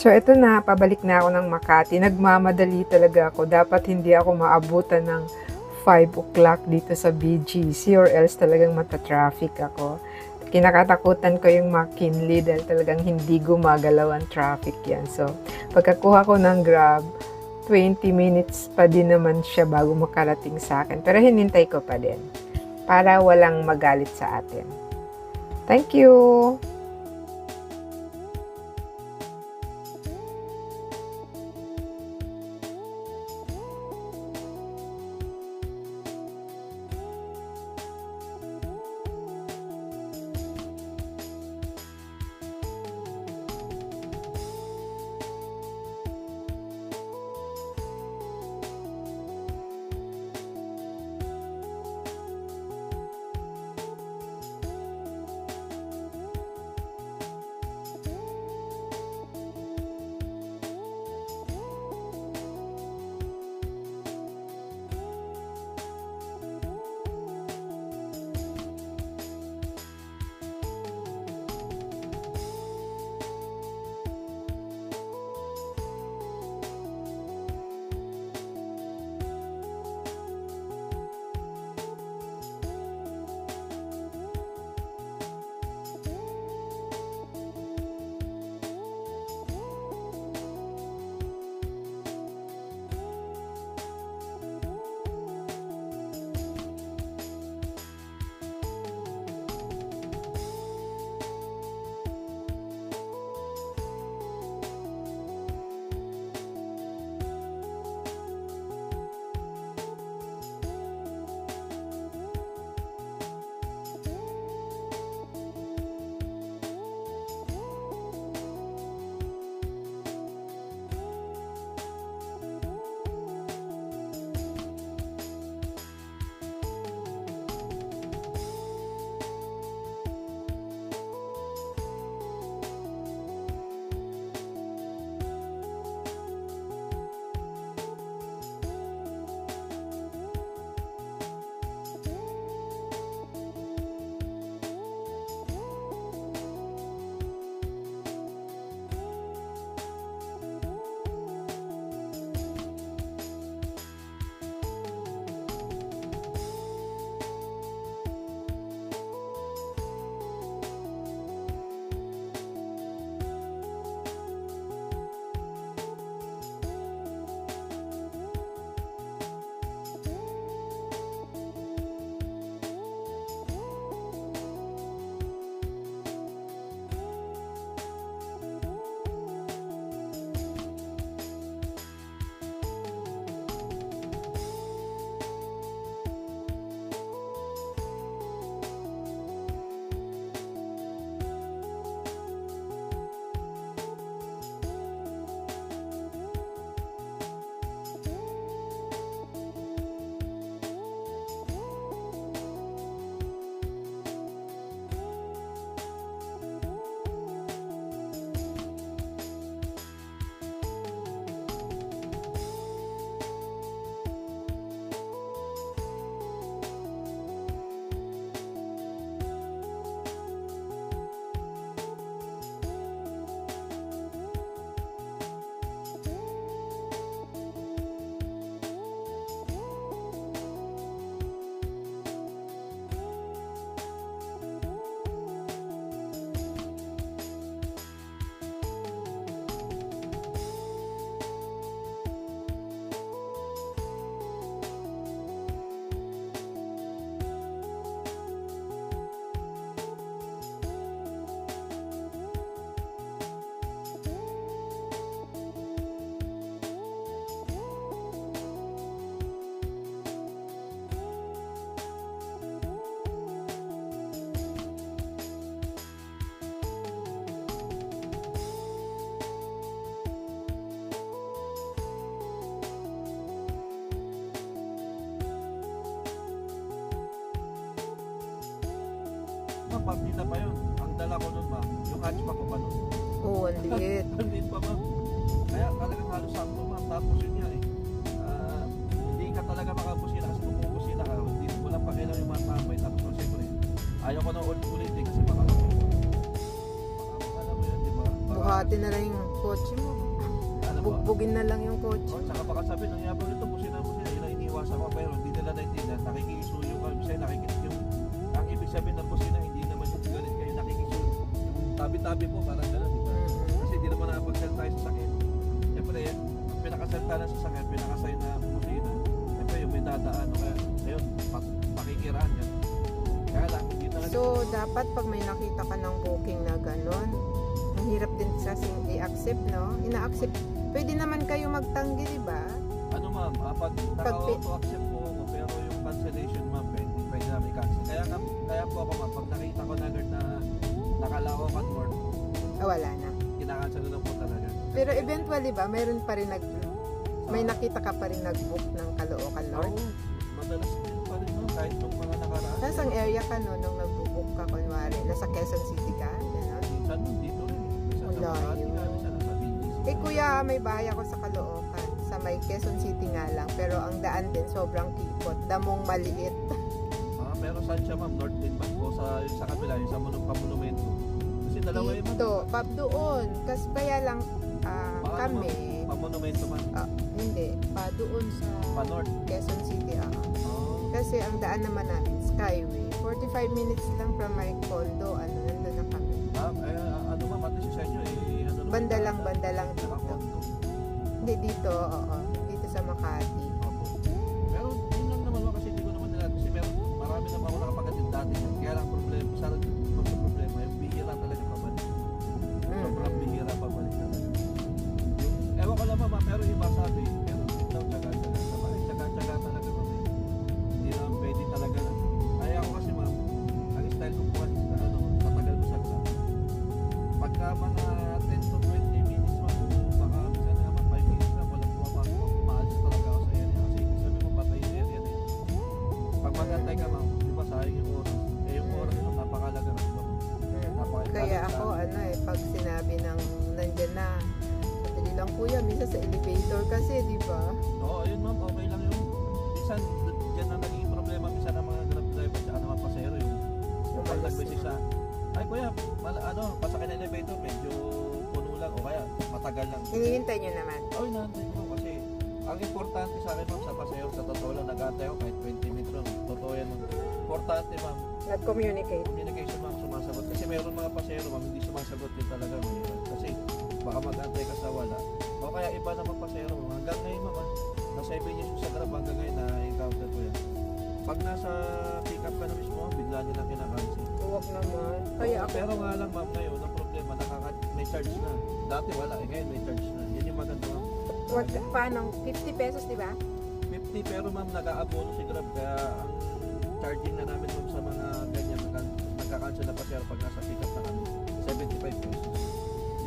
So, ito na, pabalik na ako ng Makati. Nagmamadali talaga ako. Dapat hindi ako maabutan ng 5 o'clock dito sa BGC or else talagang matatraffic ako. Kinakatakutan ko yung McKinley dahil talagang hindi gumagalaw ang traffic yan. So, pagkakuha ko ng Grab, 20 minutes pa din naman siya bago makarating sa akin. Pero hinintay ko pa din para walang magalit sa atin. Thank you! Partida pa yun. Ang dala ko nun, ma'am, yung hatchback ko pa nun. Oo, ang liit. Ang liit pa, ma'am. Kaya talagang halos sakto, ma'am. Tapos yun nga eh. Hindi ka talaga makabusina kasi kung bubusina ka, hindi mo lang pakialam yung mga tambay. Tapos siyempre, ayaw ko na ulit-ulit eh kasi baka alam mo yun, di ba? Buhati na lang yung kotse mo. Ano ba? Bugbugin na lang yung kotse. Oh, tsaka baka sabi, nang yabang nito, busina, yun ang iniwasan ko, pero hindi nila naintindihan, nakikisuyo ka, kasi yung, ang ibig sabihin ng busina, hindi naman yung galit kayo, nakikisuyo. Yung tabi-tabi po, parang gano'n, di ba? Kasi hindi naman nakapag-sell tayo sa sakit. Siyempre, ang pinakasalta na sa sakit, pinakasay na busina, siyempre yung may dadaan, o kaya, ayun, pakikiraan yan. Kaya lang, hindi na. So, dapat pag may nakita ka ng booking na gano'n, ang hirap din sa i-accept, no? Ina-accept. Pwede naman kayo magtanggi, di ba? Ano ma'am, pag naka-auto-accept po ako, pero yung cancellation ma'am, pwede namin i-cancel. Kaya po ako ma'am, pag nakita ko na agad na nakalao at work, Wala na. kinakancel na po talaga. Pero eventually ba, mayroon pa rin may nakita ka pa rin nag-book ng Caloocan North? Oo, madalas din pa rin ma'am, kahit nung mga nakaraan. Nasang area ka no, nung nag-book ka, kunwari? Nasa Quezon City ka? Gano'n? Minsan dito rin. Minsan Ang layo. minsan nasa BGC. Kuya, may bahay ako sa Caloocan. Sa may Quezon City nga lang. Pero ang daan din, sobrang kipot. Damong maliit. Pero saan siya ma'am? North din ba? O sa kabila, yung sa Pamonumento? Kasi dalawa yun ma'am. Dito, doon. Kasi kaya lang kami. Pamonumento ma'am. Hindi. Doon sa Pa-north. Quezon City. Oh. Kasi ang daan naman namin, Skyway. 45 minutes lang from my condo. Nandun na kami. Ano ma'am, at least sa inyo Banda lang dito. Nakakondo. Hindi dito, oo. Dito sa Makati. Opo. Pero yun lang naman kasi hindi ko naman nila kasi marami na ako nakapagdating dati. Kaya lang problema, problema, yung bihira talaga pabalik. Sobrang bihira pabalik talaga. Ewan ko lang ma'am, pero iba sabi, pero hindi daw tsaga talaga ma'am. Hindi naman pwede talaga lang. Kaya ako kasi ma'am, ang style ko po kasi tatagal mo sa exam. Pagka mga 10 to 20 minutes ma'am, baka minsan naman 5 minutes lang, walang pumapasok, maalis talaga ako sa area. Kasi sabi mo patay yung area na yun. Pag mag-antay ka ma'am, di ba sayang yung oras? Yung oras yun, napakalaga na diba? Kaya ako, pag sinabi ng nandyan na, madali lang kuya, minsan sa elevator kasi, di ba? Oo, yun ma'am, okay lang yun. Minsan, dyan na naging problema minsan ng mga grab driver at mga pasero yung pag nag-visit sa ay kuya, pasakay na elevator, medyo puno lang o kaya matagal lang. Hinihintay nyo naman. Oo, hinahantay ko kasi ang importante sa akin ma'am sa pasero, sa totoo lang, nag-aantay ako kahit 20 minutes lang. Totoo yan ma'am. Importante ma'am. Nag-communicate. Communication ma'am, sumasagot. Kasi mayroon mga pasero ma'am, hindi sumasagot din talaga mayroon. Kasi baka mag-antay ka sa wala. O kaya iba naman pasero ma'am. Hanggang ngayon ma'am, nasa 7 years sa grab, hanggang ngayon na-encounter ko yan. Pag nasa pick up ka na mismo, bigla nilang kinakancel. Huwag naman. Kaya ako. Pero nga lang ma'am, ngayon ang problema, may charge na. Dati wala, ngayon may charge na. Yan yung maganda ma'am. Paano? 50 pesos, di ba? 50 pero ma'am, nag-aabono si Grab. Kaya ang charging na namin ma'am sa mga ganyan, nagka-cancel na pasero pag nasa pick up na kami, 75 pesos.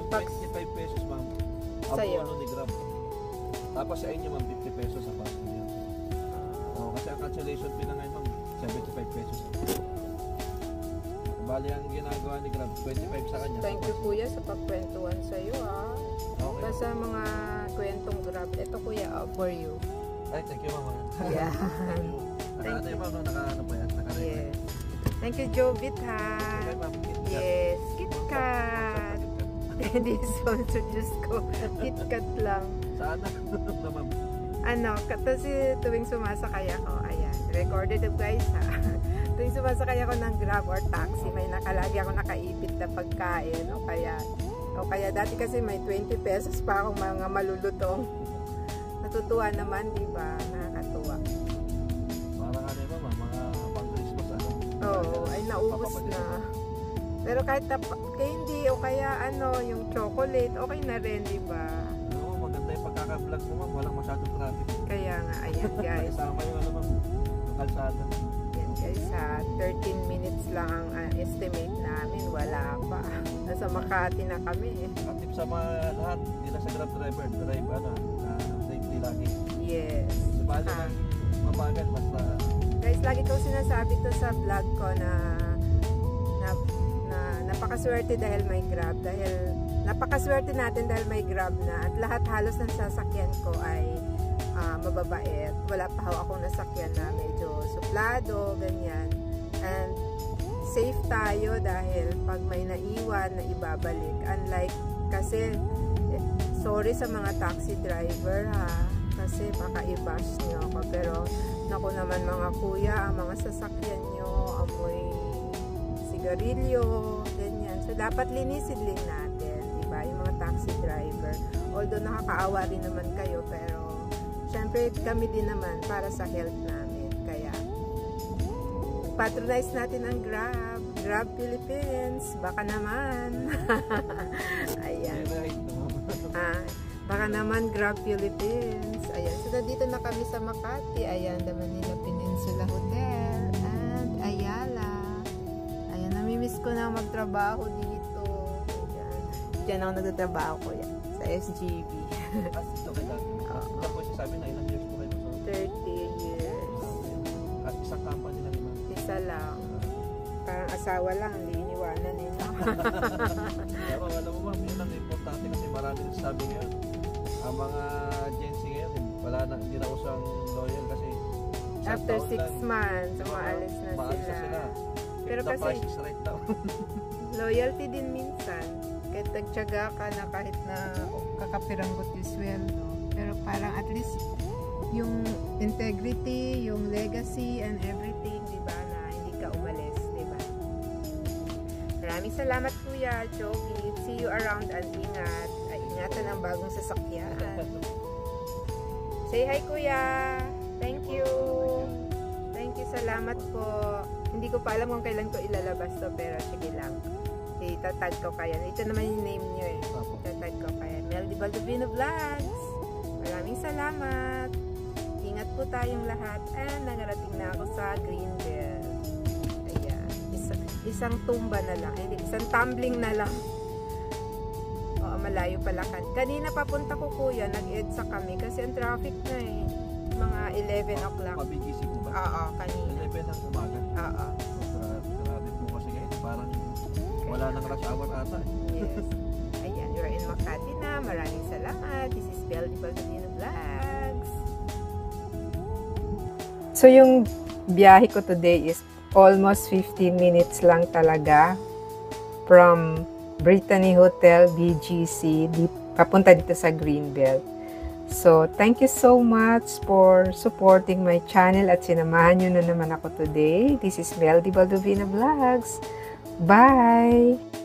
Yung 25 pesos ma'am, abono ni Grab. Tapos sa inyo ma'am, 50 pesos sa passenger. Kasi ang cancellation fee na ngayon ma'am, 75 pesos. Bali ang ginagawa ni Grab, 25 sa kanya. Thank you kuya sa pagkwentuhan sa'yo Okay. Basta mga kwentong Grab. Ito kuya, for you. Ay, thank you ma'am. Yeah. Naka-ano yun ma'am, naka-ano pa yan? Yes. Thank you Jovit ha. Okay ma'am, KitKat. Yes, KitKat. Hindi sponsor, Diyos ko. KitKat lang. Saan na ma'am? Kasi tuwing sumasakay ako, ayan, recorded guys ha. Tuwing sumasakay ako ng Grab or taxi, may nakalagi ako nakaipit na pagkain o kaya dati kasi may 20 pesos pa akong mga malulutong. Natutuwa naman, di ba? Nakakatuwa. Parang ano ba, mga pang-Christmas Oo, ay naubos na. Pero kahit candy o kaya yung chocolate, okay na rin, di ba? Oo, maganda yung pagkaka-vlog mo ma'am, walang masyadong traffic. Kaya nga, ayan guys. Kasama yung ma'am, yung kalsada. Yan guys, 13 minutes lang ang estimate namin. Wala pa. Nasa Makati na kami. At tip sa mga lahat, hindi na sa Grab driver, safety lagi. Yes. Bali lang mabagal, basta... Guys, lagi ko sinasabi to sa vlog ko na napakaswerte dahil may Grab. Napakaswerte natin dahil may Grab na. At lahat halos ng sasakyan ko ay mababait. Wala pa akong nasakyan na medyo suplado, ganyan. And safe tayo dahil pag may naiwan na ibabalik. Unlike kasi Sorry sa mga taxi driver ha, kasi baka i-bash nyo ako. Pero naku naman mga kuya, ang mga sasakyan nyo amoy sigarilyo, ganyan. So dapat linisin din natin, diba? Yung mga taxi driver. Although nakakaawa rin naman kayo, pero syempre kami din naman para sa health namin. Kaya patronize natin ang Grab Philippines, baka naman. Ayan. Baka naman Grab Philippines. Ayan. So, nandito na kami sa Makati. Ayan, The Manila Peninsula Hotel and Ayala. Ayan, namimiss ko na magtrabaho dito. Ayan. Diyan ako nagtatrabaho ko yan. Sa SGB. At ito kayo dati. Ako sabi na ilang years po kayo? 30 years. At isang company lang naman. Isa lang. Parang asawa lang, hindi iniwanan nila. Pero alam mo ba, yun ang importante kasi marami nagsasabi ngayon. Ang mga agency ngayon, wala na, hindi na usang loyal kasi after 6 months, umaalis na sila. Pero the kasi, price is right now. loyalty din minsan. Kahit nagtyaga ka na kahit na kakapiranggot yung sweldo. Pero parang at least yung integrity, yung legacy and everything, diba, na hindi ka umalis, diba? Maraming salamat Kuya Jogi. See you around and ingat. Ay, ingatan ang bagong sasakyan. Say hi Kuya. Thank you. Thank you, salamat po. Hindi ko pa alam kung kailan ko ilalabas to, pero sige lang. Itatag ko kayo. Ito naman yung name nyo eh. Itatag ko kayo. Meldy Baldovino Vlogs. Maraming salamat. Ingat po tayong lahat. And nangarating na ako sa Greenbelt. Ayan. Isang tumba na lang. Hindi, isang tumbling na lang. Oo, malayo pala. Kanina papunta ko kuya, nag-EDSA kami kasi ang traffic na eh. Mga 11 o'clock. Mabigisi po ba? Oo, kanina. 11 ng umaga? Oo. Grabe po kasi ngayon. Parang wala nang rush hour ata eh. Yes. Ayan, you're in Makati na. Maraming salamat. This is Meldy Baldovino Vlogs. So, yung biyahe ko today is almost 15 minutes lang talaga from Brittany Hotel, BGC, papunta dito sa Greenbelt. So, thank you so much for supporting my channel at sinamahan nyo na naman ako today. This is Meldy Baldovino Vlogs. Bye!